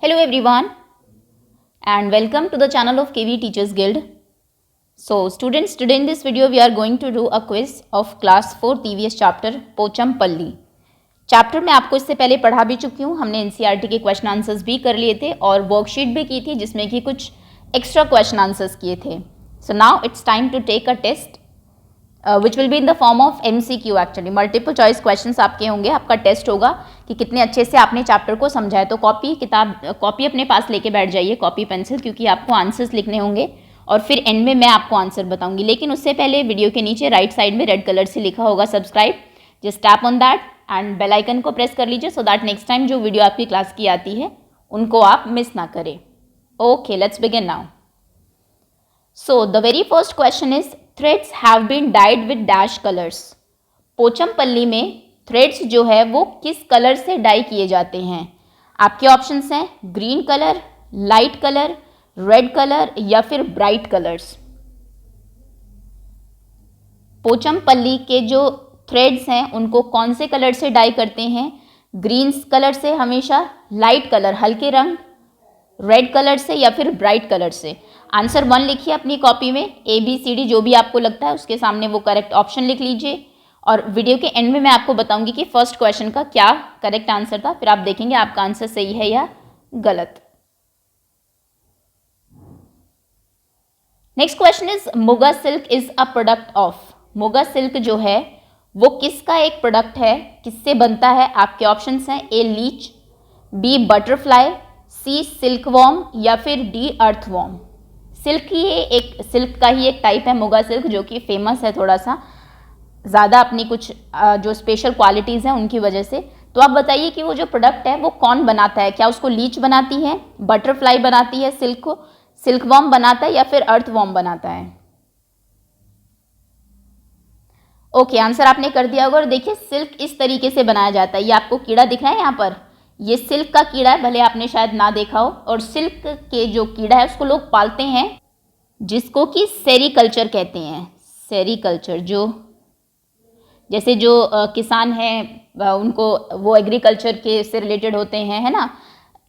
Hello everyone and welcome to the channel of KV Teachers Guild. So students, today in this video we are going to do a quiz of class 4 EVS chapter Pochampally. Chapter में आपको इससे पहले पढ़ा भी चुकी हूँ. हमने NCERT के क्वेश्चन आंसर्स भी कर लिए थे और वर्कशीट भी की थी जिसमें कि कुछ एक्स्ट्रा क्वेश्चन आंसर्स किए थे. So now it's time to take a test which will be in the form of MCQ. Actually multiple choice questions आपके होंगे. आपका टेस्ट होगा कि कितने अच्छे से आपने चैप्टर को समझा है. तो कॉपी अपने पास लेके बैठ जाइए, कॉपी पेंसिल, क्योंकि आपको आंसर्स लिखने होंगे और फिर एंड में मैं आपको आंसर बताऊंगी. लेकिन उससे पहले वीडियो के नीचे राइट साइड में रेड कलर से लिखा होगा subscribe. Just tap on that and bell icon को प्रेस कर लीजिए सो दैट नेक्स्ट टाइम जो वीडियो आपकी क्लास की आती है उनको आप मिस ना करें. Okay, let's begin now. So the very first question is threads have been dyed with dash colours. Pochampally में थ्रेड्स जो है वो किस कलर से डाई किए जाते हैं? आपके ऑप्शंस हैं green colour, light colour, red colour या फिर ब्राइट कलर्स. पोचमपल्ली के जो थ्रेड्स हैं उनको कौन से कलर से डाई करते हैं? ग्रीन कलर से हमेशा, लाइट कलर हल्के रंग, रेड कलर से या फिर ब्राइट कलर से. आंसर 1 लिखिए अपनी कॉपी में. ABCD जो भी आपको लगता है उसके सामने वो करेक्ट ऑप्शन लिख लीजिए और वीडियो के एंड में मैं आपको बताऊंगी कि फर्स्ट क्वेश्चन का क्या करेक्ट आंसर था. फिर आप देखेंगे आपका आंसर सही है या गलत. Next question is muga silk is a product of. Muga silk जो है वो किसका एक प्रोडक्ट है, किससे बनता है? आपके ऑप्शंस हैं A leech, B butterfly, C silkworm या फिर D अर्थवॉर्म. सिल्क का ही एक टाइप है मुगा सिल्क जो कि फेमस है थोड़ा सा ज़्यादा अपनी कुछ जो स्पेशल क्वालिटीज़ हैं उनकी वजह से. तो आप बताइए कि वो जो प्रोडक्ट है वो कौन बनाता है? क्या उसको लीच बनाती है, बटरफ्लाई बनाती है, सिल्क को सिल्कवॉर्म बनाता है या फिर अर्थवॉर्म बनाता है? ओके, आंसर आपने कर दिया होगा. और देखिए सिल्क इस तरीके से बनाया जाता है. ये आपको कीड़ा दिख रहा है यहाँ पर, ये सिल्क का कीड़ा है, भले आपने शायद ना देखा हो. और सिल्क के जो कीड़ा है उसको लोग पालते हैं जिसको कि सेरीकल्चर कहते हैं. सेरीकल्चर जो जैसे जो किसान हैं उनको वो एग्रीकल्चर के से रिलेटेड होते हैं, है ना,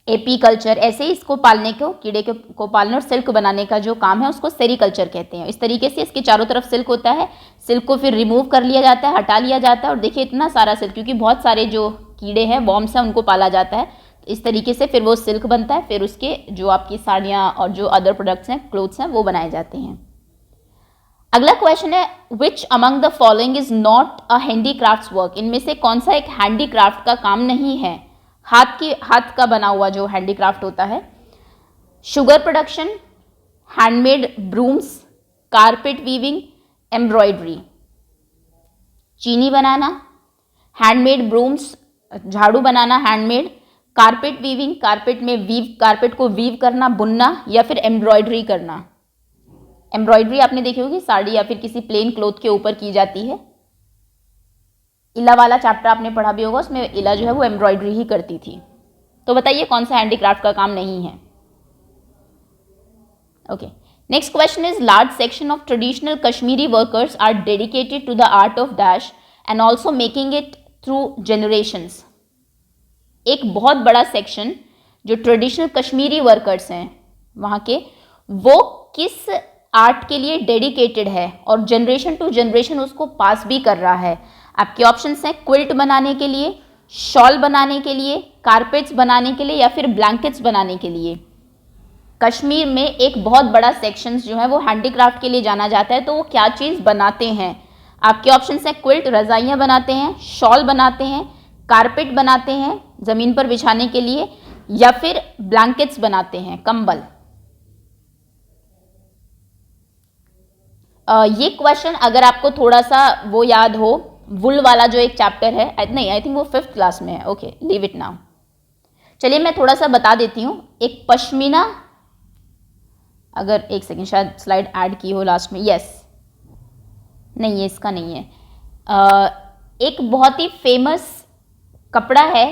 एपीकल्चर. ऐसे ही इसको पालने को, कीड़े को पालने और सिल्क बनाने का जो काम है उसको सेरीकल्चर कहते हैं. इस तरीके से इसके चारों तरफ सिल्क होता है. सिल्क को फिर रिमूव कर लिया जाता है, हटा लिया जाता है. और देखिए इतना सारा सिल्क, क्योंकि बहुत सारे जो कीड़े हैं, वॉर्म्स हैं, उनको पाला जाता है. इस तरीके से फिर वो सिल्क बनता है. फिर उसके जो आपकी साड़ियाँ और जो अदर प्रोडक्ट्स हैं, क्लोथ्स हैं, वो बनाए जाते हैं. अगला क्वेश्चन है which among the following is not a handicrafts work. इनमें से कौन सा एक हैंडीक्राफ्ट का काम नहीं है? हाथ का बना हुआ जो हैंडीक्राफ्ट होता है. Sugar production, handmade brooms, carpet weaving, embroidery. चीनी बनाना, हैंडमेड ब्रूम्स झाड़ू बनाना हैंडमेड, कारपेट वीविंग कारपेट को वीव करना, बुनना, या फिर एम्ब्रॉयडरी करना. एम्ब्रॉयडरी आपने देखी होगी साड़ी या फिर किसी प्लेन क्लोथ के ऊपर की जाती है. इला वाला चैप्टर आपने पढ़ा भी होगा, उसमें इला जो है वो एम्ब्रॉयडरी ही करती थी. तो बताइए कौन सा हैंडीक्राफ्ट का काम नहीं है? Okay, next question is large section of traditional Kashmiri workers are dedicated to the art of dash and also making it through generations. एक बहुत बड़ा सेक्शन जो ट्रेडिशनल कश्मीरी वर्कर्स हैं वहाँ के, वो किस आर्ट के लिए डेडिकेटेड है और जनरेशन टू जनरेशन उसको पास भी कर रहा है? आपके ऑप्शंस हैं क्विल्ट बनाने के लिए, शॉल बनाने के लिए, कारपेट्स बनाने के लिए या फिर ब्लैंकेट्स बनाने के लिए. कश्मीर में एक बहुत बड़ा सेक्शन जो है वो हैंडीक्राफ्ट के लिए जाना जाता है. तो वो क्या चीज़ बनाते हैं? आपके ऑप्शंस हैं क्विल्ट रजाइयाँ बनाते हैं, शॉल बनाते हैं, कारपेट बनाते हैं ज़मीन पर बिछाने के लिए, या फिर ब्लैंकेट्स बनाते हैं, कंबल. ये क्वेश्चन अगर आपको थोड़ा सा वो याद हो, वुल वाला जो एक चैप्टर है, आई थिंक वो 5th क्लास में है. Okay, leave it now. चलिए मैं थोड़ा सा बता देती हूँ. एक पश्मीना, अगर एक सेकेंड, शायद स्लाइड ऐड की हो लास्ट में. यस, नहीं ये इसका नहीं है. एक बहुत ही फेमस कपड़ा है,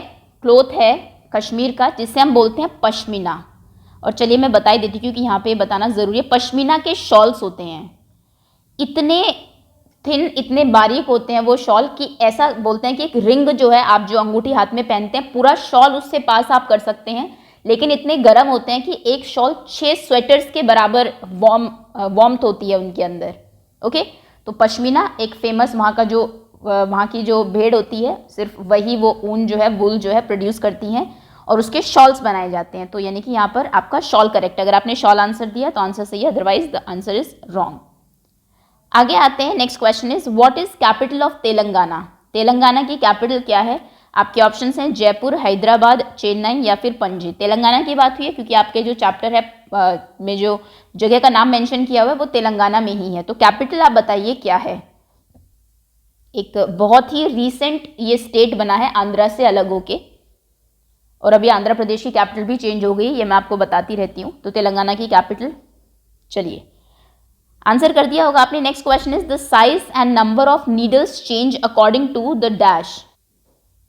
क्लोथ है कश्मीर का, जिसे हम बोलते हैं पश्मीना. और चलिए मैं बता ही देती हूँ क्योंकि यहाँ पे बताना ज़रूरी है. पश्मीना के शॉल्स होते हैं, इतने थिन, इतने बारीक होते हैं वो शॉल कि ऐसा बोलते हैं कि एक रिंग जो है, आप जो अंगूठी हाथ में पहनते हैं, पूरा शॉल उससे पास आप कर सकते हैं. लेकिन इतने गर्म होते हैं कि एक शॉल 6 स्वेटर्स के बराबर वार्मथ होती है उनके अंदर। ओके, तो पश्मीना एक फेमस वहाँ की जो भेड़ होती है, सिर्फ वही वो ऊन जो है, वूल जो है प्रोड्यूस करती हैं और उसके शॉल्स बनाए जाते हैं। तो यानी कि यहाँ पर आपका शॉल करेक्ट है। अगर आपने शॉल आंसर दिया तो आंसर सही है, otherwise the answer is wrong. आगे आते हैं, next question is what is capital of Telangana. Telangana की कैपिटल क्या है? आपके ऑप्शंस हैं जयपुर, हैदराबाद, चेन्नई या फिर पणजी। तेलंगाना की बात हुई है क्योंकि आपके जो चैप्टर है में जो जगह का नाम मेंशन किया हुआ है वो तेलंगाना में ही है। तो कैपिटल आप बताइए क्या है। एक बहुत ही रीसेंट ये स्टेट बना है आंध्रा से अलग होके, और अभी आंध्र प्रदेश की कैपिटल भी चेंज हो गई, ये मैं आपको बताती रहती हूँ। तो तेलंगाना की कैपिटल, चलिए आंसर कर दिया होगा आपने। Next question is the size and number of needles change according to the dash.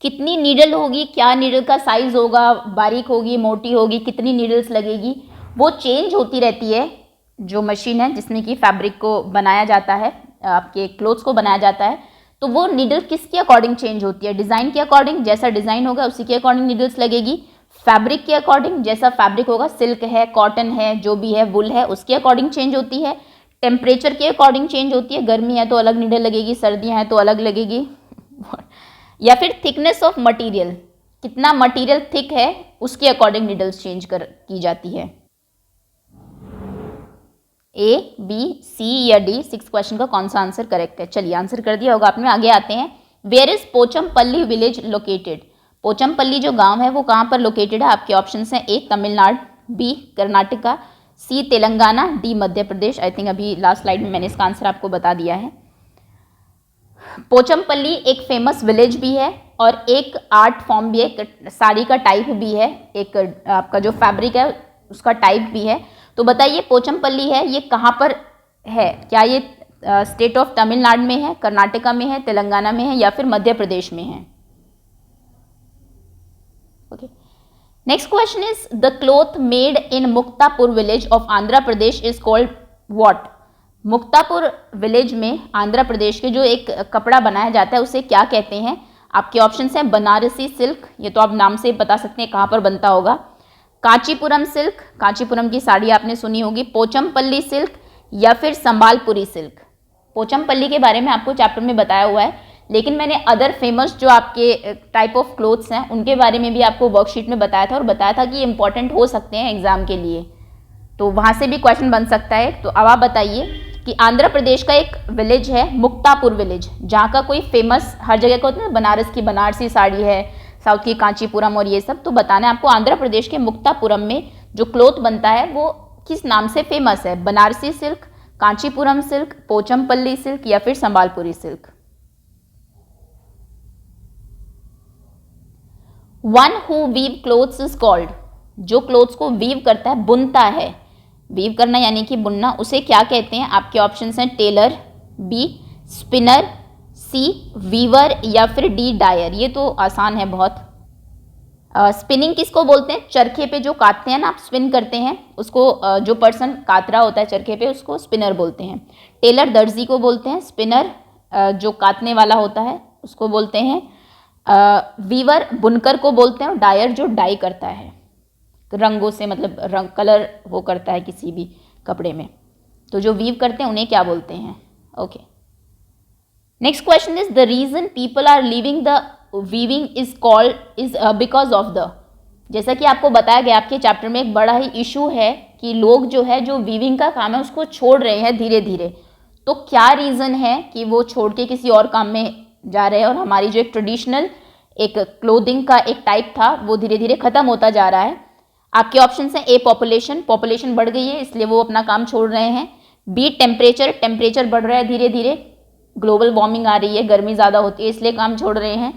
कितनी नीडल होगी, क्या नीडल का साइज होगा, बारीक होगी, मोटी होगी, कितनी नीडल्स लगेगी, वो चेंज होती रहती है। जो मशीन है जिसमें कि फैब्रिक को बनाया जाता है, आपके क्लोथ्स को बनाया जाता है, तो वो नीडल किसके अकॉर्डिंग चेंज होती है? डिज़ाइन के अकॉर्डिंग, जैसा डिज़ाइन होगा उसी के अकॉर्डिंग नीडल्स लगेगी। फैब्रिक के अकॉर्डिंग, जैसा फैब्रिक होगा, सिल्क है, कॉटन है, जो भी है, वुल है, उसके अकॉर्डिंग चेंज होती है। टेम्परेचर के अकॉर्डिंग चेंज होती है, गर्मी है तो अलग नीडल लगेगी, सर्दियाँ हैं तो अलग लगेगी। या फिर थिकनेस ऑफ मटीरियल, कितना मटीरियल थिक है उसके अकॉर्डिंग नीडल्स चेंज की जाती है। ए, बी, सी या डी, 6 क्वेश्चन का कौन सा आंसर करेक्ट है? चलिए आंसर कर दिया होगा आपने। आगे आते हैं, where is Pochampally village located. Pochampally जो गांव है वो कहाँ पर लोकेटेड है? आपके ऑप्शंस हैं A Tamil Nadu, B Karnataka, C Telangana, D Madhya Pradesh. I think अभी लास्ट स्लाइड में मैंने इसका आंसर आपको बता दिया है। पोचमपल्ली एक फेमस विलेज भी है और एक आर्ट फॉर्म भी है, एक साड़ी का टाइप भी है, एक आपका जो फैब्रिक है उसका टाइप भी है। तो बताइए पोचमपल्ली है ये कहाँ पर है? क्या ये स्टेट ऑफ तमिलनाडु में है, कर्नाटका में है, तेलंगाना में है या फिर मध्य प्रदेश में है? Okay, next question is the cloth made in Muktapur village of Andhra Pradesh is called what. Muktapur village में आंध्र प्रदेश के जो एक कपड़ा बनाया जाता है उसे क्या कहते हैं? आपके ऑप्शंस हैं बनारसी सिल्क, ये तो आप नाम से बता सकते हैं कहाँ पर बनता होगा, कांचीपुरम सिल्क, कांचीपुरम की साड़ी आपने सुनी होगी, पोचमपल्ली सिल्क या फिर संबालपुरी सिल्क। पोचमपल्ली के बारे में आपको चैप्टर में बताया हुआ है, लेकिन मैंने अदर फेमस जो आपके टाइप ऑफ क्लोथ्स हैं उनके बारे में भी आपको वर्कशीट में बताया था और बताया था कि ये इंपॉर्टेंट हो सकते हैं एग्जाम के लिए, तो वहाँ से भी क्वेश्चन बन सकता है। तो अब आप बताइए कि आंध्र प्रदेश का एक विलेज है मुक्तापुर विलेज, जहाँ का कोई फेमस, हर जगह का होता है बनारस की बनारसी साड़ी है, साउथ की कांचीपुरम और ये सब, तो बताना है आपको आंध्र प्रदेश के मुक्तापुरम में जो क्लोथ बनता है वो किस नाम से फेमस है? Banarasi silk, Kanchipuram silk, Pochampally silk या फिर Sambalpuri silk. One who weave clothes is called, जो क्लोथ्स को वीव करता है, बुनता है, वीव करना यानी कि बुनना, उसे क्या कहते हैं? आपके ऑप्शंस हैं टेलर, बी स्पिनर, सी वीवर या फिर डी डायर। ये तो आसान है बहुत। स्पिनिंग किसको बोलते हैं? चरखे पे जो काटते हैं ना, आप स्पिन करते हैं उसको, जो पर्सन काट रहा होता है चरखे पे उसको स्पिनर बोलते हैं। टेलर दर्जी को बोलते हैं, स्पिनर जो काटने वाला होता है उसको बोलते हैं, वीवर बुनकर को बोलते हैं, और डायर जो डाई करता है रंगों से, मतलब रंग कलर वो करता है किसी भी कपड़े में, तो जो वीव करते हैं उन्हें क्या बोलते हैं? Okay, next question is the reason people are leaving the weaving is called is because of the. जैसा कि आपको बताया गया आपके चैप्टर में, एक बड़ा ही इशू है कि लोग जो है जो वीविंग का काम है उसको छोड़ रहे हैं धीरे धीरे। तो क्या रीज़न है कि वो छोड़ के किसी और काम में जा रहे हैं और हमारी जो एक ट्रेडिशनल एक क्लोथिंग का एक टाइप था वो धीरे धीरे खत्म होता जा रहा है? आपके ऑप्शन हैं ए पॉपुलेशन, पॉपुलेशन बढ़ गई है इसलिए वो अपना काम छोड़ रहे हैं, बी टेम्परेचर, टेम्परेचर बढ़ रहा है धीरे धीरे, ग्लोबल वार्मिंग आ रही है, गर्मी ज़्यादा होती है इसलिए काम छोड़ रहे हैं,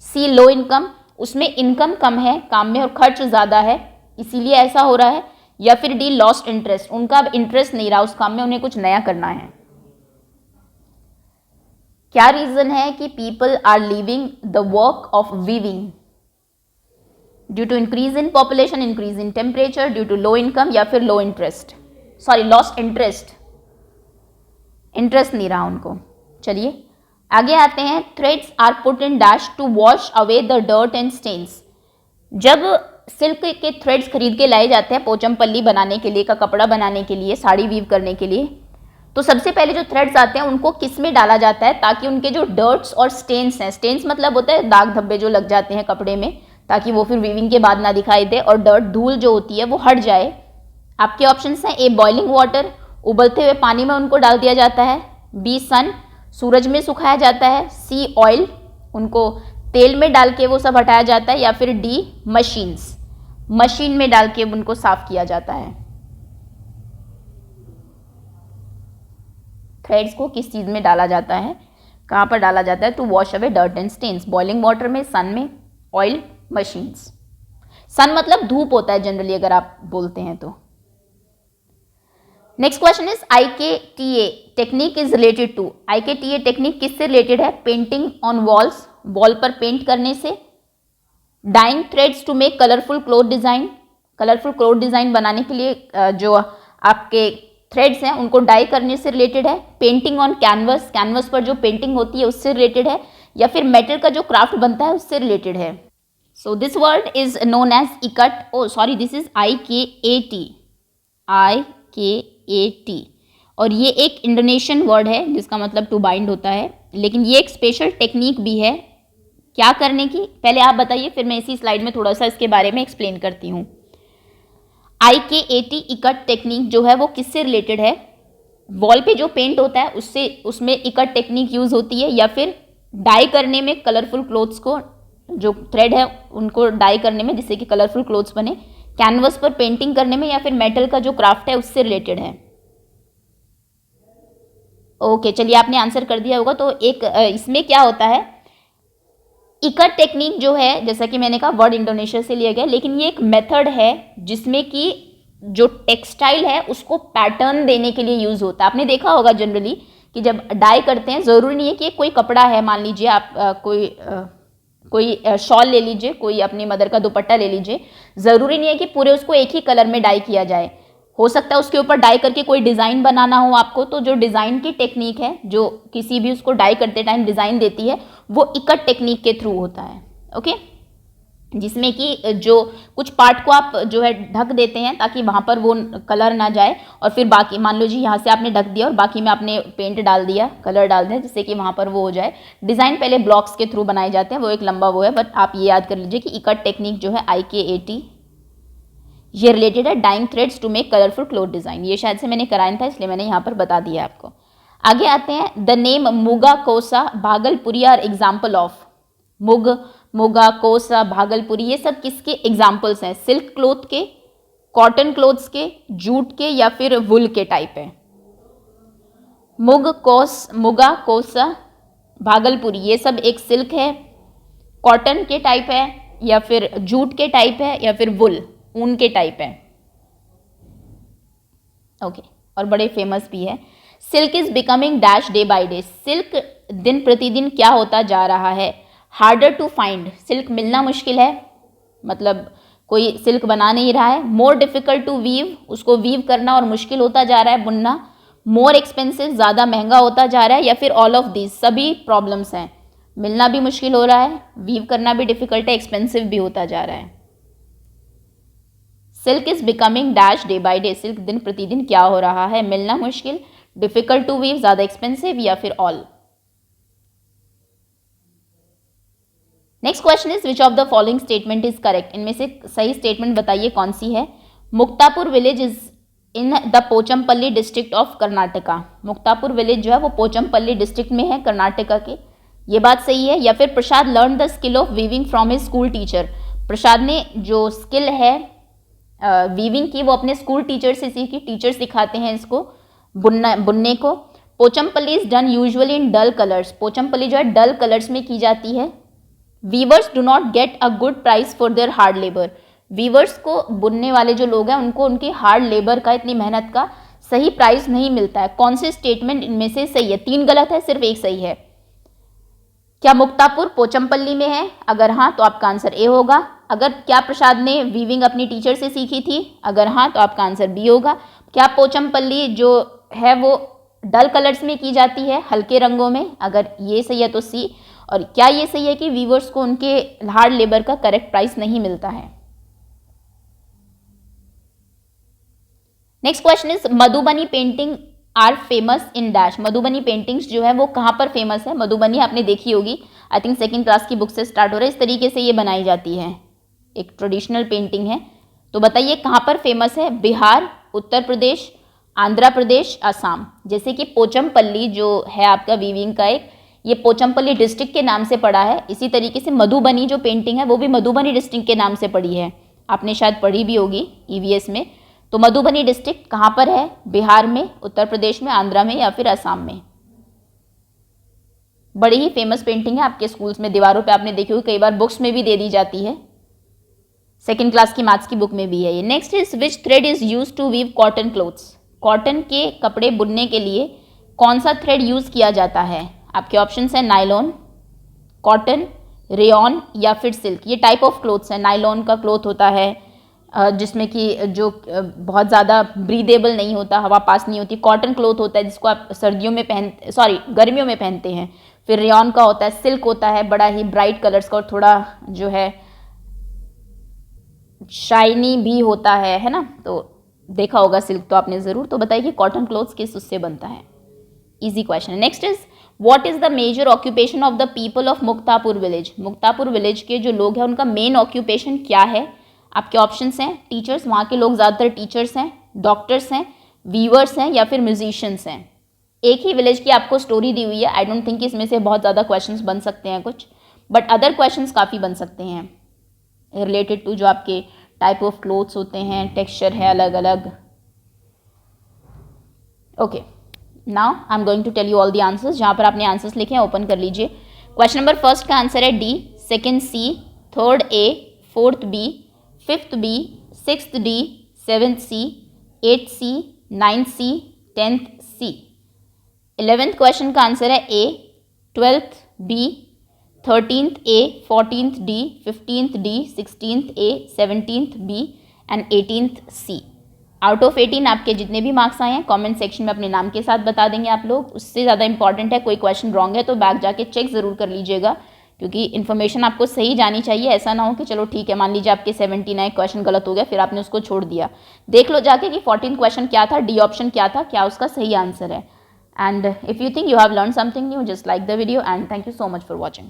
सी लो इनकम, उसमें इनकम कम है काम में और खर्च ज़्यादा है इसीलिए ऐसा हो रहा है, या फिर डी लॉस्ट इंटरेस्ट, उनका अब इंटरेस्ट नहीं रहा उस काम में, उन्हें कुछ नया करना है। क्या रीज़न है कि people are leaving the work of weaving? Due to increase in population, increase in temperature, due to low income या फिर low interest, sorry lost interest, interest नहीं रहा उनको। चलिए आगे आते हैं, threads are put in dash to wash away the dirt and stains. जब सिल्क के थ्रेड्स खरीद के लाए जाते हैं पोचमपल्ली बनाने के लिए, का कपड़ा बनाने के लिए, साड़ी वीव करने के लिए, तो सबसे पहले जो थ्रेड्स आते हैं उनको किस में डाला जाता है ताकि उनके जो डर्ट्स और स्टेन्स हैं, स्टेन्स मतलब होता है दाग धब्बे जो लग जाते हैं कपड़े में, ताकि वो फिर वीविंग के बाद ना दिखाई दे, और डर्ट धूल जो होती है वो हट जाए। आपके ऑप्शंस हैं ए बॉइलिंग वाटर, उबलते हुए पानी में उनको डाल दिया जाता है, बी सन, सूरज में सुखाया जाता है, सी ऑयल, उनको तेल में डाल के वो सब हटाया जाता है, या फिर डी मशीन्स, मशीन में डाल के उनको साफ किया जाता है। थ्रेड्स को किस चीज़ में डाला जाता है, कहाँ पर डाला जाता है, to wash away dirt and stains, boiling water में, सन में, ऑयल, मशीन्स। सन मतलब धूप होता है जनरली अगर आप बोलते हैं तो। Next question is IKTA technique is related to, IKTA technique किससे रिलेटेड है, पेंटिंग ऑन वॉल्स, वॉल पर पेंट करने से, dyeing threads to make colourful cloth design, colourful cloth design बनाने के लिए जो आपके थ्रेड्स हैं उनको डाई करने से रिलेटेड है, पेंटिंग ऑन कैनवस, कैनवस पर जो पेंटिंग होती है उससे रिलेटेड है, या फिर मेटल का जो क्राफ्ट बनता है उससे रिलेटेड है। So this word is known as ikat, oh sorry this is IKAT, IKAT, और ये एक इंडोनेशियन वर्ड है जिसका मतलब टू बाइंड होता है, लेकिन ये एक स्पेशल टेक्निक भी है क्या करने की, पहले आप बताइए फिर मैं इसी स्लाइड में थोड़ा सा इसके बारे में एक्सप्लेन करती हूँ। IKAT इकट टेक्निक जो है वो किससे रिलेटेड है, वॉल पे जो पेंट होता है उससे, उसमें इकट टेक्निक यूज होती है, या फिर डाई करने में कलरफुल क्लोथ्स को, जो थ्रेड है उनको डाई करने में जिससे कि कलरफुल क्लोथ्स बने, कैनवस पर पेंटिंग करने में, या फिर मेटल का जो क्राफ्ट है उससे रिलेटेड है। ओके चलिए आपने आंसर कर दिया होगा। तो एक इसमें क्या होता है, इकट टेक्निक जो है जैसा कि मैंने कहा वर्ड इंडोनेशिया से लिया गया, लेकिन ये एक मेथड है जिसमें कि जो टेक्सटाइल है उसको पैटर्न देने के लिए यूज होता है। आपने देखा होगा जनरली कि जब डाई करते हैं, ज़रूरी नहीं है कि कोई कपड़ा है, मान लीजिए आप कोई शॉल ले लीजिए, कोई अपनी मदर का दुपट्टा ले लीजिए, ज़रूरी नहीं है कि पूरे उसको एक ही कलर में डाई किया जाए, हो सकता है उसके ऊपर डाई करके कोई डिज़ाइन बनाना हो आपको, तो जो डिज़ाइन की टेक्निक है जो किसी भी उसको डाई करते टाइम डिज़ाइन देती है वो इकट टेक्निक के थ्रू होता है। ओके, जिसमें कि जो कुछ पार्ट को आप जो है ढक देते हैं ताकि वहाँ पर वो कलर ना जाए, और फिर बाकी मान लो जी यहाँ से आपने ढक दिया और बाकी में आपने पेंट डाल दिया, कलर डाल दिया, जिससे कि वहाँ पर वो हो जाए। डिज़ाइन पहले ब्लॉक्स के थ्रू बनाए जाते हैं, वो एक लंबा वो है, बट आप ये याद कर लीजिए कि इकट टेक्निक जो है IKAT ये रिलेटेड है dyeing threads to make colourful cloth design. ये शायद से मैंने कराया था इसलिए मैंने यहाँ पर बता दिया आपको। आगे आते हैं, द नेम मुगा कोसा भागलपुरी आर एग्जाम्पल ऑफ, मुगा कोसा भागलपुरी ये सब किसके एग्जाम्पल्स हैं, सिल्क क्लोथ के, कॉटन क्लोथ्स के, जूट के, या फिर वुल के टाइप है। मुगा कोसा भागलपुरी ये सब एक सिल्क है, कॉटन के टाइप है, या फिर जूट के टाइप है, या फिर वुल ऊन के टाइप है। ओके, और बड़े फेमस भी है। Silk is becoming dash day by day, silk दिन प्रतिदिन क्या होता जा रहा है, हार्डर टू फाइंड, सिल्क मिलना मुश्किल है, मतलब कोई सिल्क बना नहीं रहा है। मोर डिफिकल्ट टू वीव, उसको वीव करना और मुश्किल होता जा रहा है बुनना। मोर एक्सपेंसिव, ज़्यादा महंगा होता जा रहा है, या फिर ऑल ऑफ दिस, सभी प्रॉब्लम्स हैं, मिलना भी मुश्किल हो रहा है, वीव करना भी डिफिकल्ट है, एक्सपेंसिव भी होता जा रहा है। Silk is becoming dash day by day, silk दिन प्रतिदिन क्या हो रहा है, मिलना मुश्किल, डिफिकल्ट टू वीव, ज़्यादा एक्सपेंसिव, या फिर all. Next question is which of the following statement is correct, इनमें से सही स्टेटमेंट बताइए कौन सी है। Muktapur village is in the Pochampally district of Karnataka, Muktapur village जो है वो पोचमपल्ली डिस्ट्रिक्ट में है कर्नाटका के, ये बात सही है। या फिर Prasad learn the skill of weaving from his school teacher, Prasad ने जो स्किल है वीविंग की वो अपने स्कूल टीचर से सीखी, टीचर सिखाते हैं इसको बुनने को। Pochampally is done usually in dull colours, Pochampally जो है डल कलर्स में की जाती है। Weavers do not get a good price for their hard labour, weavers को बुनने वाले जो लोग हैं उनको उनकी हार्ड लेबर का, इतनी मेहनत का सही प्राइस नहीं मिलता है। कौन से स्टेटमेंट इनमें से सही है, 3 गलत है, सिर्फ एक सही है। क्या मुक्तापुर पोचमपल्ली में है, अगर हाँ तो आपका आंसर ए होगा। अगर क्या प्रसाद ने वीविंग अपनी टीचर से सीखी थी, अगर हाँ तो आपका आंसर बी होगा। क्या पोचमपल्ली जो है वो डल कलर्स में की जाती है, हल्के रंगों में, अगर ये सही है तो सी। और क्या ये सही है कि वीवर्स को उनके हार्ड लेबर का करेक्ट प्राइस नहीं मिलता है। Next question is Madhubani painting are famous in dash. Madhubani paintings जो है वो कहाँ पर फेमस है? मधुबनी आपने देखी होगी, आई थिंक सेकंड क्लास की बुक से स्टार्ट हो रहा है। इस तरीके से ये बनाई जाती है, एक ट्रेडिशनल पेंटिंग है। तो बताइए कहाँ पर फेमस है? बिहार, उत्तर प्रदेश, आंध्र प्रदेश, असम। जैसे कि पोचमपल्ली जो है आपका वीविंग का एक, ये पोचमपल्ली डिस्ट्रिक्ट के नाम से पड़ा है। इसी तरीके से मधुबनी जो पेंटिंग है वो भी मधुबनी डिस्ट्रिक्ट के नाम से पड़ी है, आपने शायद पढ़ी भी होगी ईवीएस में। तो मधुबनी डिस्ट्रिक्ट कहाँ पर है? बिहार में, उत्तर प्रदेश में, आंध्रा में या फिर असम में। बड़ी ही फेमस पेंटिंग है, आपके स्कूल्स में दीवारों पे आपने देखी होगी, कई बार बुक्स में भी दे दी जाती है, सेकेंड क्लास की मैथ्स की बुक में भी है ये। Next is which thread is use to weave cotton clothes. Cotton के कपड़े बुनने के लिए कौन सा थ्रेड यूज किया जाता है? आपके ऑप्शंस हैं नायलॉन, कॉटन, रेयॉन या फिर सिल्क। ये टाइप ऑफ क्लोथ्स है। नायलॉन का क्लोथ होता है जिसमें कि जो बहुत ज़्यादा ब्रीदेबल नहीं होता, हवा पास नहीं होती। कॉटन क्लोथ होता है जिसको आप सर्दियों में गर्मियों में पहनते हैं। फिर रेयॉन का होता है, सिल्क होता है बड़ा ही ब्राइट कलर्स का और थोड़ा जो है शाइनी भी होता है ना। तो देखा होगा सिल्क तो आपने ज़रूर। तो बताइए कॉटन क्लोथ्स किस उससे बनता है? Easy question. Next is what is the major occupation of the people of Muktapur village. Muktapur village के जो लोग हैं उनका मेन ऑक्यूपेशन क्या है? आपके ऑप्शंस हैं टीचर्स, वहाँ के लोग ज़्यादातर टीचर्स हैं, डॉक्टर्स हैं, वीवर्स हैं या फिर म्यूजिशियंस हैं। एक ही विलेज की आपको स्टोरी दी हुई है। आई डोंट थिंक इसमें से बहुत ज़्यादा क्वेश्चंस बन सकते हैं कुछ, बट अदर क्वेश्चंस काफ़ी बन सकते हैं रिलेटेड टू जो आपके टाइप ऑफ क्लोथ्स होते हैं, टेक्सचर है अलग अलग। Okay, now I am going to tell you all the answers. जहाँ पर आपने आंसर्स लिखे हैं ओपन कर लीजिए। क्वेश्चन नंबर फर्स्ट का आंसर है D, second C, third A, fourth B, fifth B, sixth D, seventh C, eighth C, ninth C, tenth C. 11th question का आंसर है A, 12th B, 13th A, 14th D, 15th D, 16th A, 17th B and 18th C. Out of 18 आपके जितने भी marks आए हैं comment section में अपने नाम के साथ बता देंगे आप लोग। उससे ज़्यादा इंपॉर्टेंट है कोई क्वेश्चन रॉन्ग है तो बैक जाके चेक ज़रूर कर लीजिएगा, क्योंकि इन्फॉर्मेशन आपको सही जानी चाहिए। ऐसा ना हो कि चलो ठीक है, मान लीजिए आपके 79 क्वेश्चन गलत हो गया फिर आपने उसको छोड़ दिया। देख लो जाके कि 14th क्वेश्चन क्या था, डी ऑप्शन क्या था, क्या उसका सही आंसर है। And if you think you have learn something new, just like the video and thank you so much for watching.